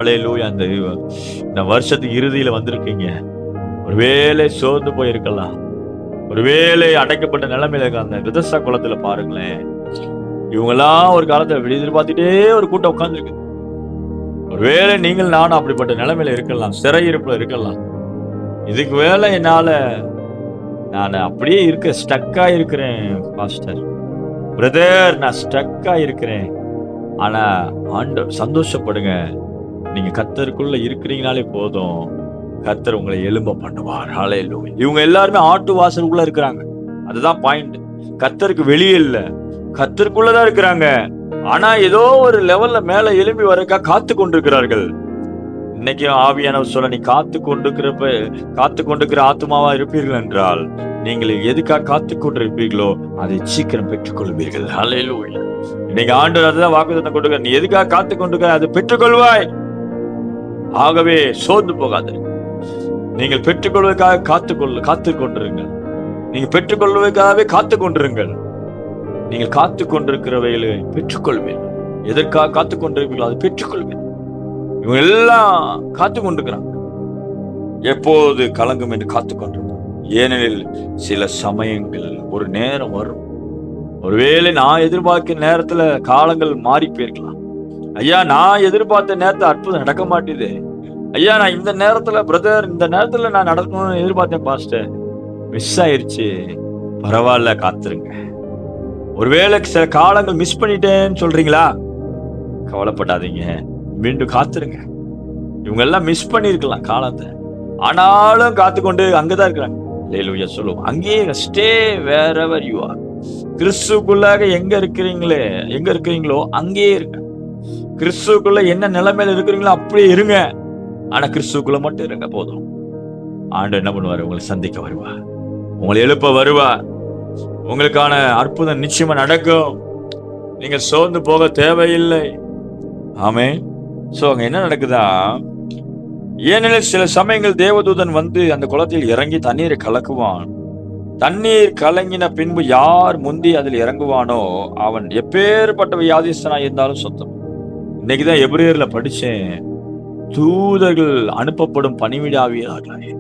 ஹல்லேலூயா. இந்த வருஷத்துக்கு இறுதியில வந்திருக்கீங்க. ஒருவேளை சோர்ந்து போயிருக்கலாம். ஒருவேளை அடைக்கப்பட்ட நிலைமையில இருக்க அந்த விதசா குளத்துல பாருங்களேன். இவங்கெல்லாம் ஒரு காலத்துல எதிர்பார்த்துட்டே ஒரு கூட்டம் உட்கார்ந்துருக்கு. ஒருவேளை நீங்கள் நானும் அப்படிப்பட்ட நிலைமையில இருக்கலாம். சிறையிருப்புல இருக்கலாம். இதுக்கு மேல நான் அப்படியே ஸ்டக்கா இருக்கிறேன் பாஸ்டர். பிரதர், நான் ஸ்டக்கா இருக்கிறேன். ஆனா சந்தோஷப்படுங்க. நீங்க கர்த்தருக்குள்ள இருக்கிறீங்கனாலே போதும். கர்த்தர் உங்களை எழும்ப பண்ணுவார். ஹல்லேலூயா. இவங்க எல்லாருமே ஆட்டு வாசலுக்குள்ள இருக்கிறாங்க. அதுதான் பாயிண்ட். கர்த்தருக்கு வெளியே இல்ல, கர்த்தருக்குள்ளதான் இருக்கிறாங்க. ஆனா ஏதோ ஒரு லெவல்ல மேல எழும்பி வரக்கா காத்து கொண்டிருக்கிறார்கள். இன்னைக்கும் ஆவியானவர் சொல்ல, நீ காத்து கொண்டிருக்கிற ஆத்துமாவா இருப்பீர்கள் என்றால், நீங்கள் எதுக்காக காத்து கொண்டிருப்பீர்களோ அதை சீக்கிரம் பெற்றுக் கொள்வீர்கள். ஹல்லேலூயா. இன்னைக்கு ஆண்டவர் அதுதான் வாக்குத்தத்தம் கொடுக்கிறார். நீ எதுக்காக காத்து கொண்டிருக்கிற அதை பெற்றுக்கொள்வாய். ஆகவே சோர்ந்து போகாது. நீங்கள் பெற்றுக்கொள்வதற்காக காத்து கொண்டிருங்கள். நீங்க பெற்றுக்கொள்வதற்காகவே காத்து கொண்டிருங்கள். நீங்கள் காத்து கொண்டிருக்கிறவைகளை பெற்றுக்கொள்வீர்கள். எதற்காக காத்து கொண்டிருப்பீர்களோ அதை பெற்றுக்கொள்வீர்கள். இவங்க எல்லாம் காத்து கொண்டிருக்கிறாங்க. எப்போது கலங்கும் என்று காத்து கொண்டிருக்கிறாங்க. ஏனெனில் சில சமயங்கள் ஒரு நேரம் வரும். ஒருவேளை நான் எதிர்பார்க்கிற நேரத்துல காலங்கள் மாறி போயிருக்கலாம். ஐயா, நான் எதிர்பார்த்த நேரத்துல அற்புதம் நடக்க மாட்டேது. ஐயா, நான் இந்த நேரத்துல பிரதர், இந்த நேரத்துல நான் நடக்கணும்னு எதிர்பார்த்தேன் பாஸ்டர், மிஸ் ஆயிருச்சு. பரவாயில்ல, காத்துருங்க. ஒருவேளை சில காலங்கள் மிஸ் பண்ணிட்டேன்னு சொல்றீங்களா? கவலைப்படாதீங்க, மீண்டும் காத்துருங்க. இவங்க எல்லாம் மிஸ் பண்ணிருக்கலாம் காலத்தை, ஆனாலும் காத்துக்கொண்டு அங்கதான் இருக்கிறாங்க. ஹல்லேலூயா சொல்லுவோம். அங்கேயே ஸ்டே வேரெவர் யூ ஆர். கிறிஸ்துக்குள்ளாக எங்க இருக்கிறீங்களோ அங்கேயே இருங்க. கிறிஸ்துக்குள்ள என்ன நிலைமையில இருக்கிறீங்களோ அப்படியே இருங்க. ஆனா கிறிஸ்துக்குள்ள மட்டும் இருங்க, போதும். ஆண்டவர் என்ன பண்ணுவார்? உங்களை சந்திக்க வருவார், உங்களை எழுப்ப வருவார். உங்களுக்கான அற்புதம் நிச்சயமா நடக்கும். நீங்க சோர்ந்து போக தேவையில்லை. ஆமென். சோ அங்க என்ன நடக்குதா? ஏனெனில் சில சமயங்கள் தேவதூதன் வந்து அந்த குளத்தில் இறங்கி தண்ணீரை கலக்குவான். தண்ணீர் கலங்கின பின்பு யார் முந்தி அதில் இறங்குவானோ அவன் எப்பேற்பட்ட வியாதிஸ்தனா இருந்தாலும் சொந்தம். இன்னைக்குதான் எபிரேயர்ல படிச்சேன். தூதர்கள் அனுப்பப்படும் பணிவிடாவியர்களே,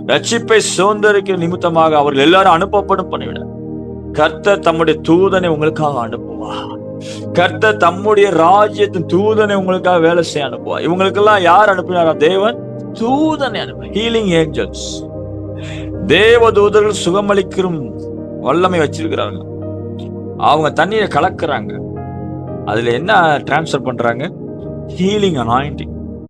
ரட்சிப்பை சுதந்தரிக்க நிமித்தமாக அவர்கள் எல்லாரும் அனுப்பப்படும் பணிவிட. கர்த்தர் தம்முடைய தூதனை உங்களுக்காக அனுப்புவார். கர்த்தர் தம்முடைய ராஜ்யத்தின் தூதனை உங்களுக்காக வேலை செய்ய அனுப்புவார். இவங்களுக்கெல்லாம் யார் அனுப்பினாரா? தேவன் தூதனை அனுப்ப. ஹீலிங் ஏஞ்சல்ஸ், தேவ தூதர்கள் சுகமளிக்கும் வல்லமை வச்சிருக்கிறாங்க. அவங்க தண்ணீரை கலக்குறாங்க. அதுல என்ன டிரான்ஸ்ஃபர் பண்றாங்க? Healing anointing.